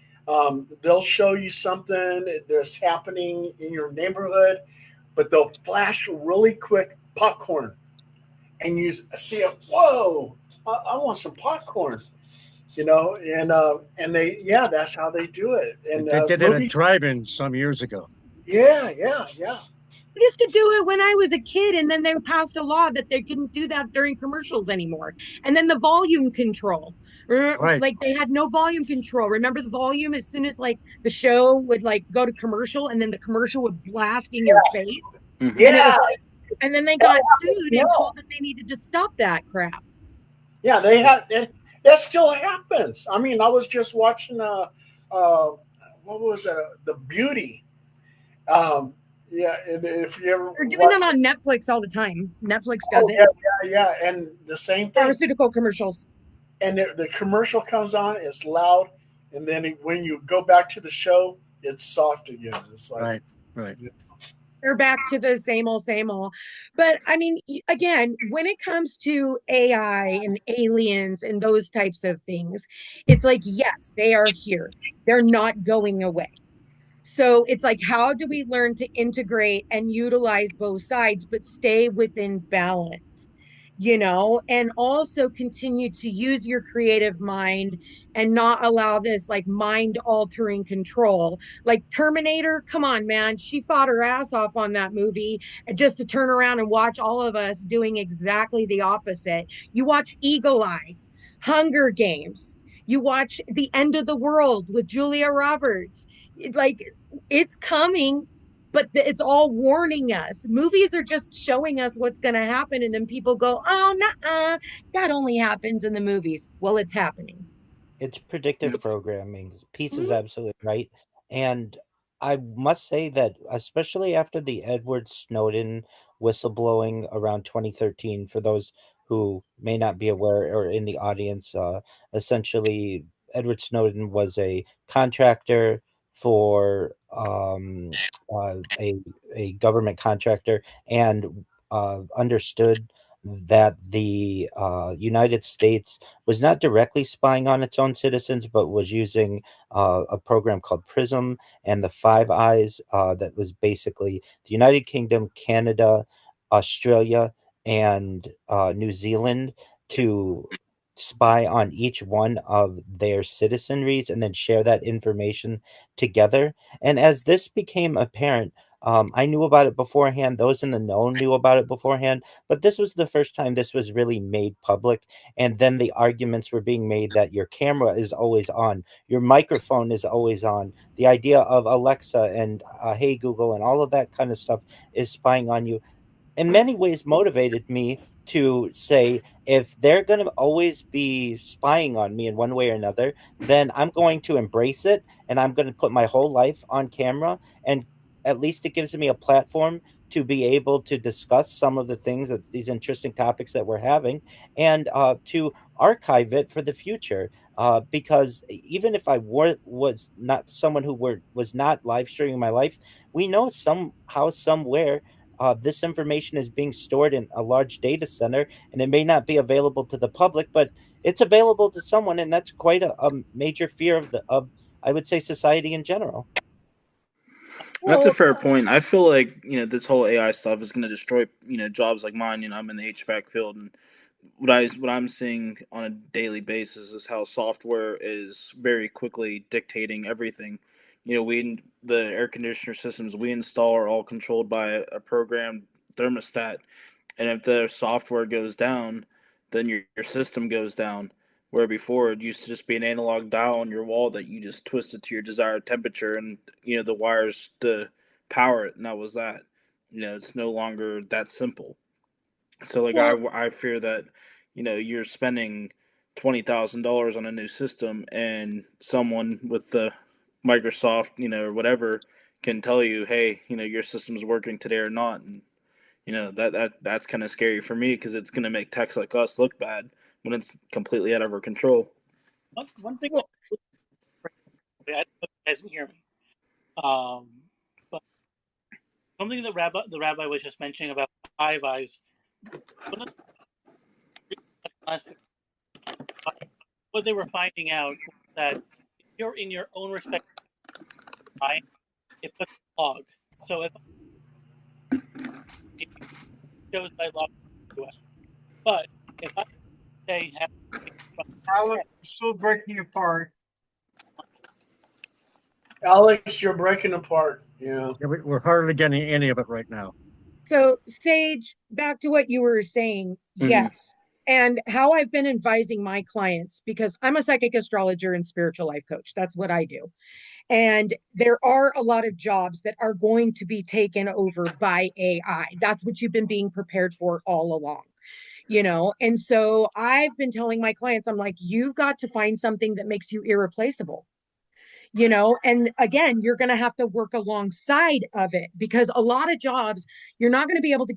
They'll show you something that's happening in your neighborhood, but they'll flash really quick popcorn, and you see it. Whoa! I want some popcorn. And they, yeah, that's how they do it. And They did it at movie, drive-in some years ago. yeah, yeah, yeah, I used to do it when I was a kid, and then they passed a law that they couldn't do that during commercials anymore. And then the volume control. Right. Like they had no volume control. Remember the volume, as soon as like the show would like go to commercial, and then the commercial would blast in your face. Mm-hmm. And it was yeah, like, and then they got sued and yeah. told that they needed to stop that crap. Yeah, they have. That still happens. I mean, I was just watching what was it? The Beauty. Yeah, and if you ever They're doing watch, that on Netflix all the time. Netflix does oh it. yeah, yeah, yeah, and the same thing. Pharmaceutical commercials. And the commercial comes on, it's loud, and then when you go back to the show, it's soft again. It's like, Right. Right. They're back to the same old, same old. But I mean, again, when it comes to AI and aliens and those types of things, it's like, yes, they are here. They're not going away. So it's like, how do we learn to integrate and utilize both sides, but stay within balance? and also continue to use your creative mind and not allow this like mind altering control. Like Terminator, come on, man. She fought her ass off on that movie just to turn around and watch all of us doing exactly the opposite. You watch Eagle Eye, Hunger Games. You watch The End of the World with Julia Roberts. Like, it's coming, but it's all warning us. Movies are just showing us what's going to happen, and then people go, "Oh, nah, that only happens in the movies." Well, it's happening. It's predictive Yep. programming. Peace is Mhm. absolutely right. And I must say that, especially after the Edward Snowden whistleblowing around 2013, for those who may not be aware or in the audience, essentially, Edward Snowden was a contractor for a government contractor, and understood that the United States was not directly spying on its own citizens, but was using a program called PRISM and the Five Eyes, that was basically the United Kingdom, Canada, Australia, and New Zealand to spy on each one of their citizenries and then share that information together. And as this became apparent, I knew about it beforehand. Those in the know knew about it beforehand, but this was the first time this was really made public. And then the arguments were being made that your camera is always on, your microphone is always on. The idea of Alexa and Hey Google and all of that kind of stuff is spying on you, in many ways motivated me to say, if they're going to always be spying on me in one way or another, then I'm going to embrace it, and I'm going to put my whole life on camera. And at least it gives me a platform to be able to discuss some of the things, that these interesting topics that we're having, and to archive it for the future. Because even if I was not someone who was not live streaming my life, we know somehow, somewhere, this information is being stored in a large data center, and it may not be available to the public, but it's available to someone, and that's quite a major fear of, I would say, society in general. That's a Well, fair point. I feel like this whole AI stuff is going to destroy jobs like mine. I'm in the HVAC field, and what I'm seeing on a daily basis is how software is very quickly dictating everything. The air conditioner systems we install are all controlled by a programmed thermostat, and if the software goes down, then your system goes down. Where before it used to just be an analog dial on your wall that you just twisted to your desired temperature, and the wires to power it, and that was that. It's no longer that simple. So like I well, I fear that you're spending $20,000 on a new system, and someone with the Microsoft or whatever can tell you, hey, your system's working today or not, and that's kind of scary for me because it's gonna make techs like us look bad when it's completely out of our control. One thing, well, I don't know if you guys can hear me. Um, but something that the rabbi was just mentioning about Five Eyes. One of the, what they were finding out was that if you're in your own respective eye, it puts a log. So if it shows I log to it, but if I say have Alex, you're still breaking apart. Alex, you're breaking apart. Yeah. Yeah, we're hardly getting any of it right now. so Sage, back to what you were saying. Mm-hmm. Yes. And how I've been advising my clients, because I'm a psychic astrologer and spiritual life coach. That's what I do. And there are a lot of jobs that are going to be taken over by AI. That's what you've been being prepared for all along. And so I've been telling my clients, I'm like, you've got to find something that makes you irreplaceable. And again, you're going to have to work alongside of it, because a lot of jobs, you're not going to be able to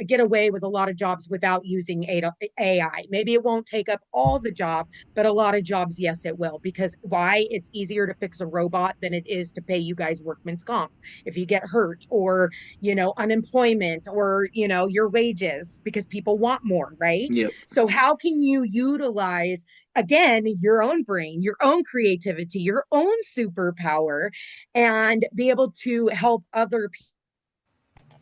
get away with a lot of jobs without using AI. Maybe it won't take up all the job, but a lot of jobs, yes, it will. Because why? It's easier to fix a robot than it is to pay you guys workman's comp if you get hurt, or unemployment, or your wages, because people want more, right? Yep. So how can you utilize, again, your own brain, your own creativity, your own superpower, and be able to help other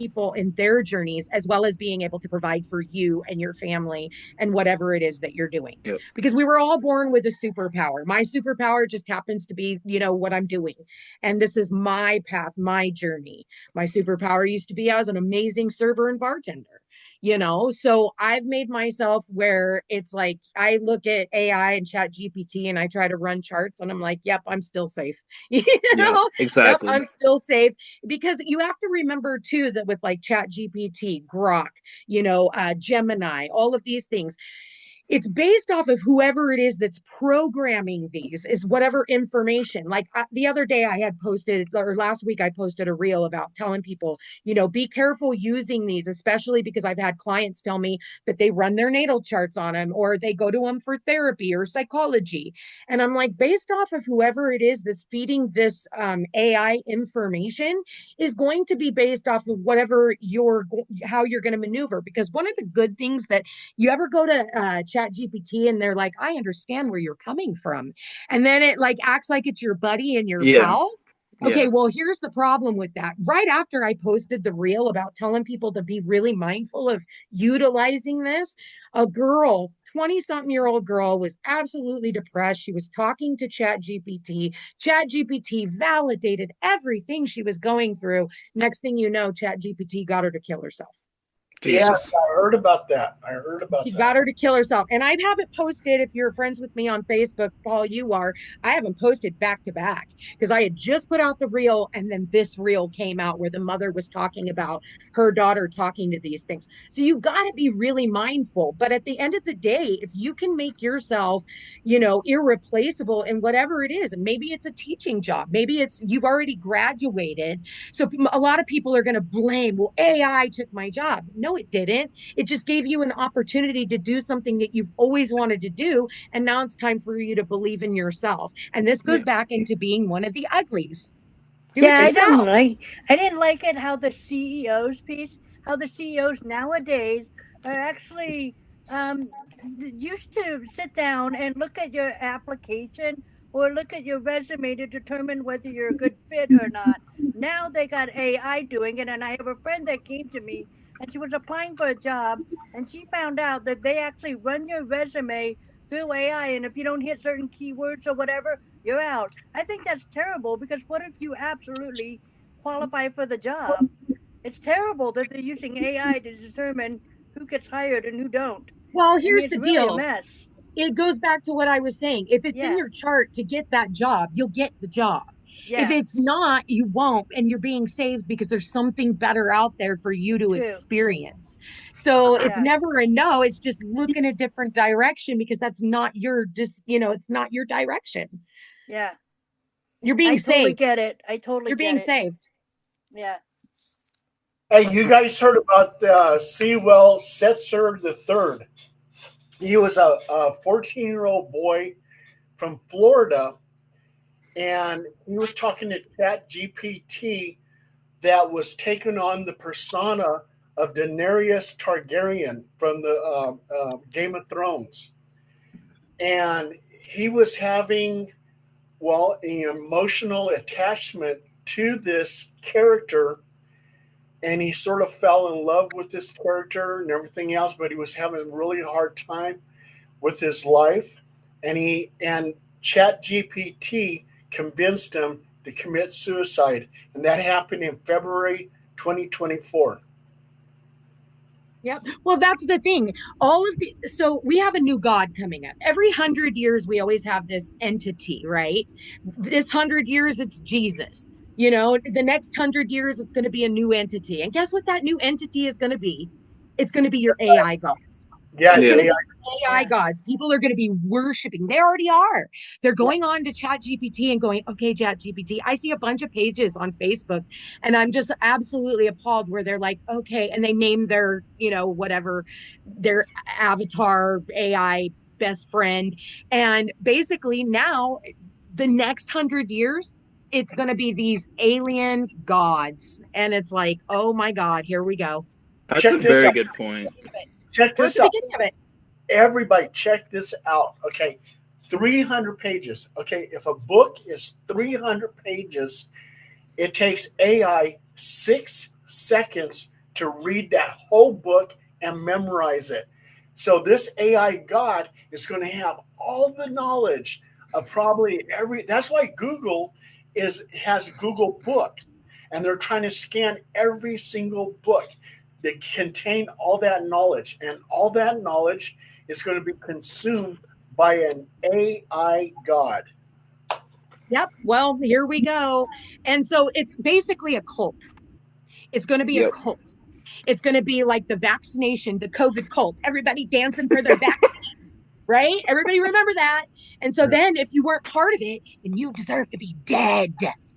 people in their journeys, as well as being able to provide for you and your family and whatever it is that you're doing. Yep. Because we were all born with a superpower. My superpower just happens to be, what I'm doing. And this is my path, my journey. My superpower used to be I was an amazing server and bartender. So I've made myself where it's like I look at AI and Chat GPT and I try to run charts and I'm like, yep, I'm still safe. Yeah, exactly. Yep, I'm still safe. Because you have to remember too that with like Chat GPT, Grok, Gemini, all of these things, it's based off of whoever it is that's programming these is whatever information. Like the other day I had posted, or last week I posted a reel about telling people, be careful using these, especially because I've had clients tell me that they run their natal charts on them or they go to them for therapy or psychology. And I'm like, based off of whoever it is that's feeding this AI information is going to be based off of whatever how you're going to maneuver. Because one of the good things that you ever go to Chat GPT and they're like, I understand where you're coming from. And then it like acts like it's your buddy and your pal. Okay, well, here's the problem with that. Right after I posted the reel about telling people to be really mindful of utilizing this, a girl, 20-something-year-old girl, was absolutely depressed. She was talking to Chat GPT. Chat GPT validated everything she was going through. Next thing you know, Chat GPT got her to kill herself. Jesus. Yes, I heard about that. She got her to kill herself. And I haven't posted, if you're friends with me on Facebook, Paul, you are, I haven't posted back to back because I had just put out the reel and then this reel came out where the mother was talking about her daughter talking to these things. So you got to be really mindful. But at the end of the day, if you can make yourself, irreplaceable in whatever it is, and maybe it's a teaching job, maybe it's you've already graduated. So a lot of people are going to blame, well, AI took my job. No, it didn't. It just gave you an opportunity to do something that you've always wanted to do. And now it's time for you to believe in yourself. And this goes back into being one of the uglies. I didn't like it how the CEOs nowadays are actually used to sit down and look at your application or look at your resume to determine whether you're a good fit or not. Now they got AI doing it, and I have a friend that came to me and she was applying for a job and she found out that they actually run your resume through AI, and if you don't hit certain keywords or whatever, you're out. I think that's terrible because what if you absolutely qualify for the job? It's terrible that they're using AI to determine who gets hired and who don't. Well, I mean, here's it's the really a deal. mess. It goes back to what I was saying. If it's in your chart to get that job, you'll get the job. If it's not, you won't, and you're being saved because there's something better out there for you to experience. So it's never a no, it's just look in a different direction because that's not it's not your direction. Yeah. You're being saved. Totally get it. I totally You're being saved. Yeah. Hey, you guys heard about Sewell Setzer III. He was a 14-year-old boy from Florida, and he was talking to Chat GPT that was taking on the persona of Daenerys Targaryen from the Game of Thrones. And he was having, an emotional attachment to this character, and he sort of fell in love with this character and everything else, but he was having a really hard time with his life. And Chat GPT convinced him to commit suicide, and that happened in February 2024. Yep. Well, that's the thing. So we have a new God coming up. Every 100 years, we always have this entity, right? This 100 years, it's Jesus. The next 100 years, it's going to be a new entity. And guess what that new entity is going to be? It's going to be your AI gods. Yeah, it's going to be AI gods. People are going to be worshiping. They already are. They're going on to Chat GPT and going, okay, Chat GPT. I see a bunch of pages on Facebook and I'm just absolutely appalled where they're like, okay. And they name their, whatever, their avatar AI best friend. And basically now the next 100 years, it's going to be these alien gods. And it's like, oh my God, here we go. That's a very good point. Check this out. Beginning of it. Everybody, check this out. Okay, 300 pages. Okay, if a book is 300 pages, it takes AI 6 seconds to read that whole book and memorize it. So this AI God is going to have all the knowledge of probably every. That's why Google has Google Books, and they're trying to scan every single book that contain all that knowledge, and all that knowledge is going to be consumed by an AI God. Yep. Well, here we go. And so it's basically a cult. It's going to be a Yep. cult. It's going to be like the vaccination, the COVID cult. Everybody dancing for their vaccine, right? Everybody remember that. And so then if you weren't part of it, then you deserve to be dead.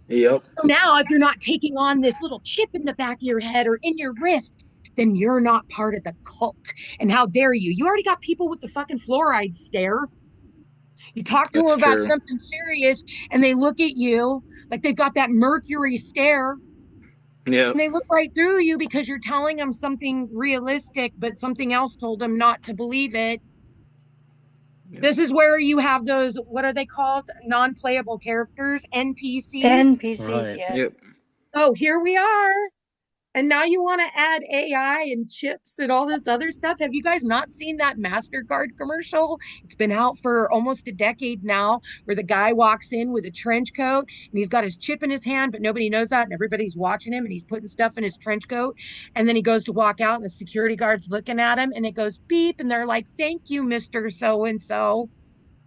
Yep. So now if you're not taking on this little chip in the back of your head or in your wrist, then you're not part of the cult. And how dare you? You already got people with the fucking fluoride stare. You talk to them That's about true. something serious and they look at you like they've got that mercury stare. Yep. And they look right through you because you're telling them something realistic, but something else told them not to believe it. Yep. This is where you have those, what are they called? Non-playable characters, NPCs. NPCs, Right. yeah. Yep. Oh, here we are. And now you want to add AI and chips and all this other stuff. Have you guys not seen that MasterCard commercial? It's been out for almost a decade now, where the guy walks in with a trench coat and he's got his chip in his hand, but nobody knows that. And everybody's watching him and he's putting stuff in his trench coat. And then he goes to walk out and the security guard's looking at him and it goes beep. And they're like, "Thank you, Mr. So and so."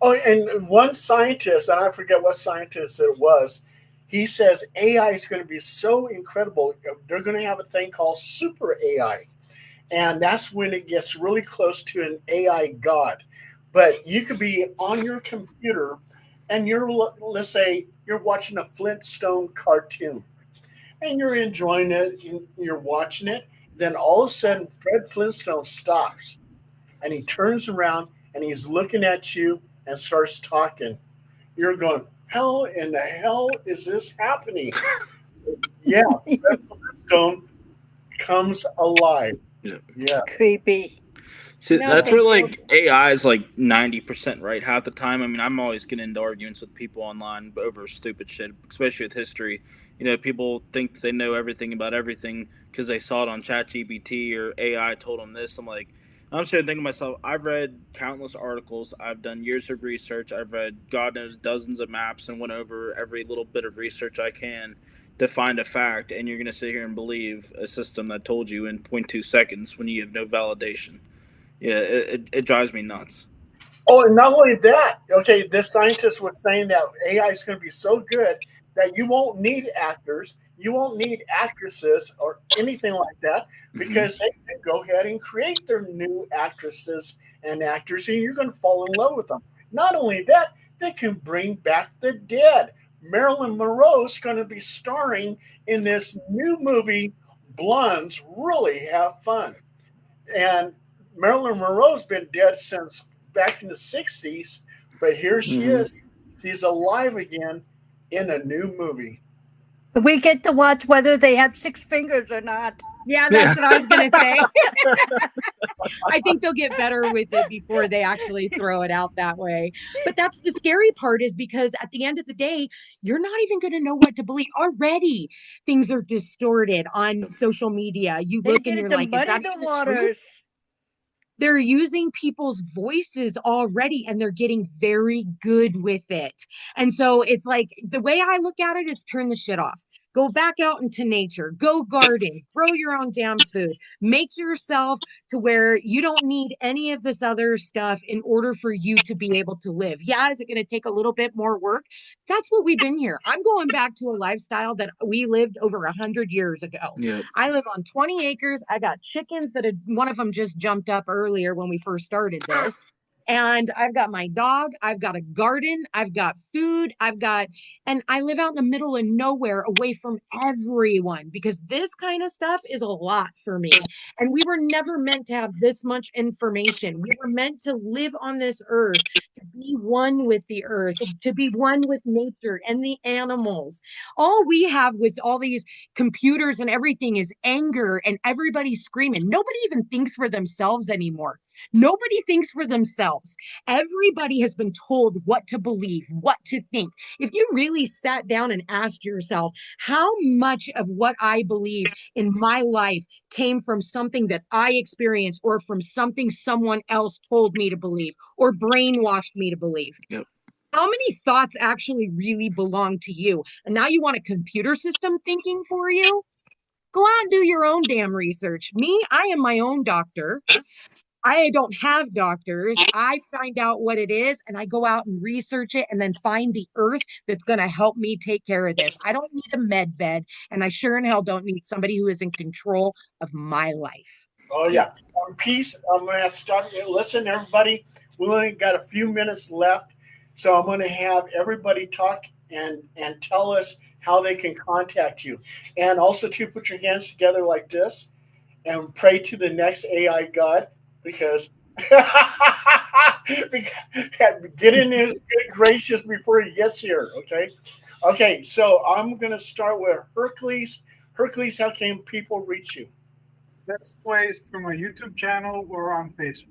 Oh, and one scientist, and I forget what scientist it was, he says AI is going to be so incredible. They're going to have a thing called super AI. And that's when it gets really close to an AI God. But you could be on your computer and let's say, you're watching a Flintstone cartoon and you're enjoying it, and you're watching it. Then all of a sudden, Fred Flintstone stops and he turns around and he's looking at you and starts talking. You're going, how in the hell is this happening? Yeah, Fred Flintstone comes alive. Yep. Yeah. Creepy. See, No, that's where thank like AI is like 90% right half the time. I mean, I'm always getting into arguments with people online over stupid shit, especially with history. You know, people think they know everything about everything because they saw it on ChatGPT or AI told them this. I'm sitting thinking to myself, I've read countless articles, I've done years of research, I've read God knows dozens of maps and went over every little bit of research I can to find a fact, and you're going to sit here and believe a system that told you in zero point 0.2 seconds when you have no validation. Yeah, it drives me nuts. Oh, and not only that, okay, this scientist was saying that AI is going to be so good that you won't need actors, you won't need actresses or anything like that, because they can go ahead and create their new actresses and actors, and you're going to fall in love with them. Not only that, they can bring back the dead. Marilyn Monroe is going to be starring in this new movie, Blondes Really Have Fun. And Marilyn Monroe's been dead since back in the 60s, but here she Mhm. is. She's alive again in a new movie. We get to watch whether they have 6 fingers or not. Yeah, that's what I was going to say. I think they'll get better with it before they actually throw it out that way. But that's the scary part, is because at the end of the day, you're not even going to know what to believe. Already, things are distorted on social media. You They look and get it you're to like, is muddy that the even the truth? waters. They're using people's voices already and they're getting very good with it. And so it's like, the way I look at it is turn the shit off. Go back out into nature, go garden, grow your own damn food, make yourself to where you don't need any of this other stuff in order for you to be able to live. Yeah, is it going to take a little bit more work? That's what we've been here. I'm going back to a lifestyle that we lived over 100 years ago. Yep. I live on 20 acres. I got chickens that one of them just jumped up earlier when we first started this. And I've got my dog. I've got a garden. I've got food. And I live out in the middle of nowhere away from everyone, because this kind of stuff is a lot for me. And we were never meant to have this much information. We were meant to live on this earth, to be one with the earth, to be one with nature and the animals. All we have with all these computers and everything is anger and everybody's screaming. Nobody even thinks for themselves anymore. Nobody thinks for themselves. Everybody has been told what to believe, what to think. If you really sat down and asked yourself, how much of what I believe in my life came from something that I experienced or from something someone else told me to believe or brainwashed me to believe? Yep. How many thoughts actually really belong to you? And now you want a computer system thinking for you? Go out and do your own damn research. Me, I am my own doctor. I don't have doctors. I find out what it is and I go out and research it and then find the earth that's going to help me take care of this. I don't need a med bed, and I sure in hell don't need somebody who is in control of my life. Oh yeah. Peace. I'm gonna start. Listen, everybody. We only got a few minutes left, so I'm gonna have everybody talk and tell us how they can contact you, and also to put your hands together like this and pray to the next AI God because. Get in his good gracious before he gets here, okay? Okay, so I'm gonna start with Hercules. Hercules, how can people reach you? Best ways through my YouTube channel or on Facebook.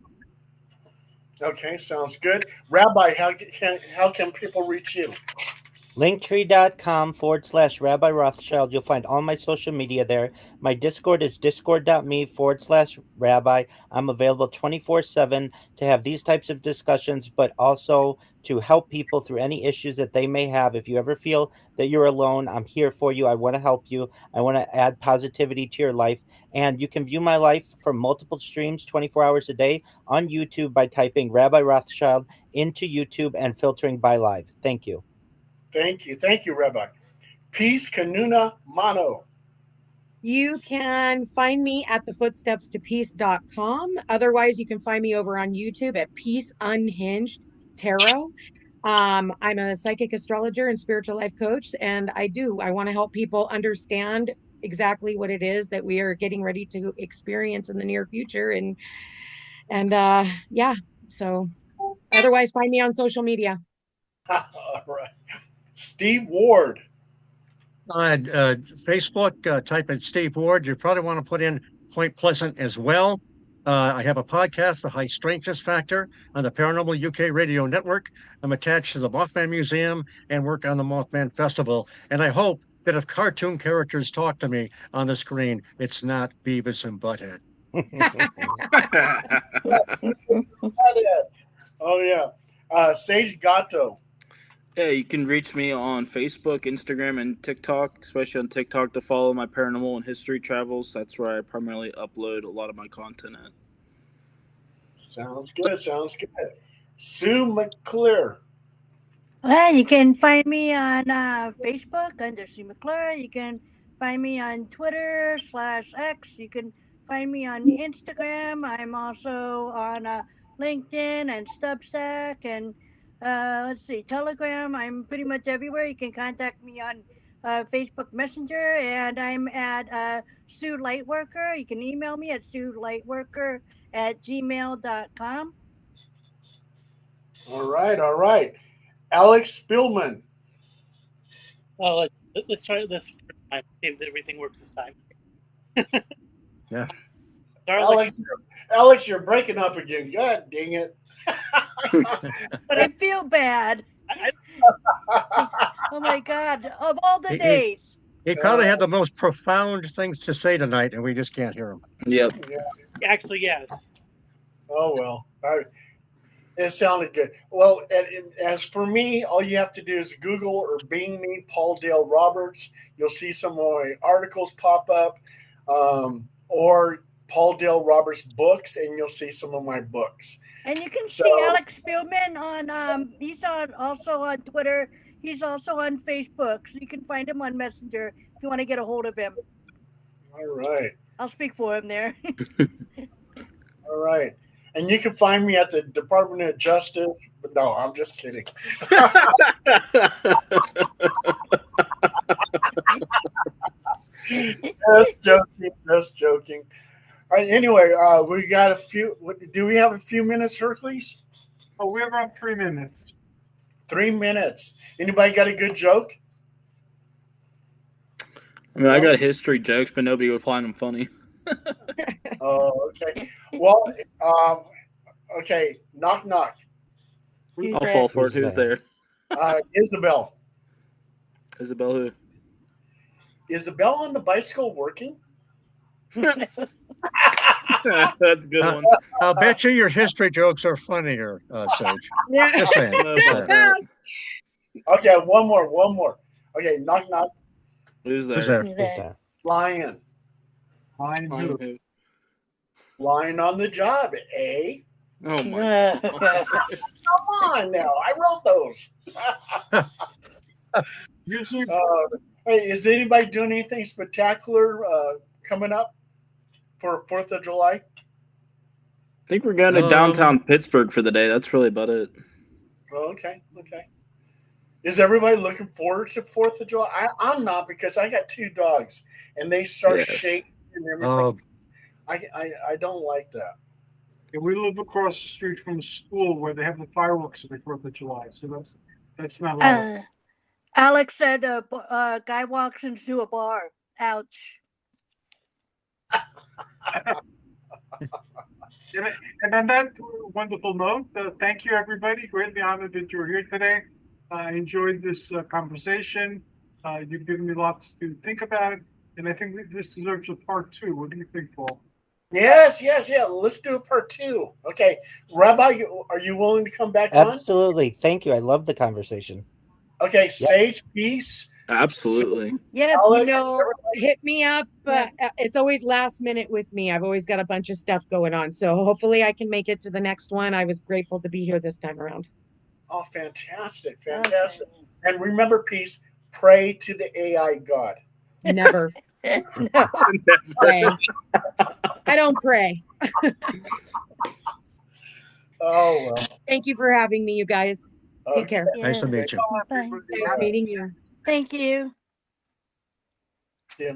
Okay, sounds good. Rabbi, how can people reach you? Linktree.com/Rabbi Rothschild. You'll find all my social media there. My Discord is discord.me/rabbi. I'm available 24/7 to have these types of discussions, but also to help people through any issues that they may have. If you ever feel that you're alone, I'm here for you. I want to help you. I want to add positivity to your life. And you can view my life from multiple streams 24 hours a day on YouTube by typing Rabbi Rothschild into YouTube and filtering by live. Thank you. Thank you, Rabbi. Peace, Kanuna, Mano. You can find me at thefootstepstopeace.com. Otherwise, you can find me over on YouTube at Peace Unhinged Tarot. I'm a psychic astrologer and spiritual life coach, and I want to help people understand exactly what it is that we are getting ready to experience in the near future. Yeah, so otherwise, find me on social media. All right. Steve Ward. Facebook, type in Steve Ward. You probably want to put in Point Pleasant as well. I have a podcast, The High Strangeness Factor, on the Paranormal UK Radio Network. I'm attached to the Mothman Museum and work on the Mothman Festival. And I hope that if cartoon characters talk to me on the screen, it's not Beavis and Butthead. Oh, yeah. Sage Gato. Yeah, you can reach me on Facebook, Instagram, and TikTok, especially on TikTok to follow my paranormal and history travels. That's where I primarily upload a lot of my content at. Sounds good. Sue McClure. Well, you can find me on Facebook under Sue McClure. You can find me on Twitter/X. You can find me on Instagram. I'm also on LinkedIn and Substack and let's see, Telegram. I'm pretty much everywhere. You can contact me on Facebook Messenger, and I'm at Sue Lightworker. You can email me at SueLightworker@gmail.com. All right. Alex Spillman. Oh, let's try this time. See if everything works this time. Yeah. Alex, you're breaking up again. God dang it. But I feel bad. Oh my God. Of all the He- days. He probably had the most profound things to say tonight, and we just can't hear him. Yep. Yeah. Actually, yes. Oh, well. It sounded good. Well, as for me, all you have to do is Google or Bing me, Paul Dale Roberts. You'll see some of my articles pop up, or Paul Dale Roberts books, and you'll see some of my books. And you can see Alex Spielman on he's also on Twitter. He's also on Facebook. So you can find him on Messenger if you want to get a hold of him. All right. I'll speak for him there. All right. And you can find me at the Department of Justice. But no, I'm just kidding. Just joking. All right. Anyway, we got a few. Do we have a few minutes, Hercules? Oh, we have around 3 minutes. 3 minutes. Anybody got a good joke? I mean, I got history jokes, but nobody would find them funny. Oh, okay. Well, Okay, knock knock. Who's I'll that? fall for it. Who's Who's there? Isabel. Isabel who? Is the bell on the bicycle working? That's a good one. I'll bet you your history jokes are funnier, Sage. Yeah. Just saying. I don't know Just about saying. that. Okay, one more. Okay, knock knock. Who's Who's there? there? Who's Who's that? there? Lion. Fine, Fine, who? who? Lying on the job, eh? Oh my. Come on now. I wrote those. Music. Hey, is anybody doing anything spectacular coming up for 4th of July? I think we're going to downtown Pittsburgh for the day. That's really about it. Oh, okay. Is everybody looking forward to 4th of July? I'm not, because I got 2 dogs and they start Yes. shaking and everything. Oh, I don't like that. And we live across the street from a school where they have the fireworks on the 4th of July. So that's not allowed. Alex said a guy walks into a bar. Ouch. And on that wonderful note, thank you, everybody. Greatly honored that you were here today. I enjoyed this conversation. You've given me lots to think about. And I think this deserves a part 2. What do you think, Paul? Yes. Let's do a part 2. Okay, Rabbi, are you willing to come back on? Absolutely. Thank you. I love the conversation. Okay, Sage, peace. Absolutely. Yeah. Alex, Hit me up. It's always last minute with me. I've always got a bunch of stuff going on. So hopefully I can make it to the next one. I was grateful to be here this time around. Oh, fantastic. Okay. And remember, peace, pray to the AI God. Never. No. Pray. I don't pray. Oh, well. Thank you for having me, you guys. Take care. nice to meet you. Bye. Nice meeting you. Thank you. Yeah.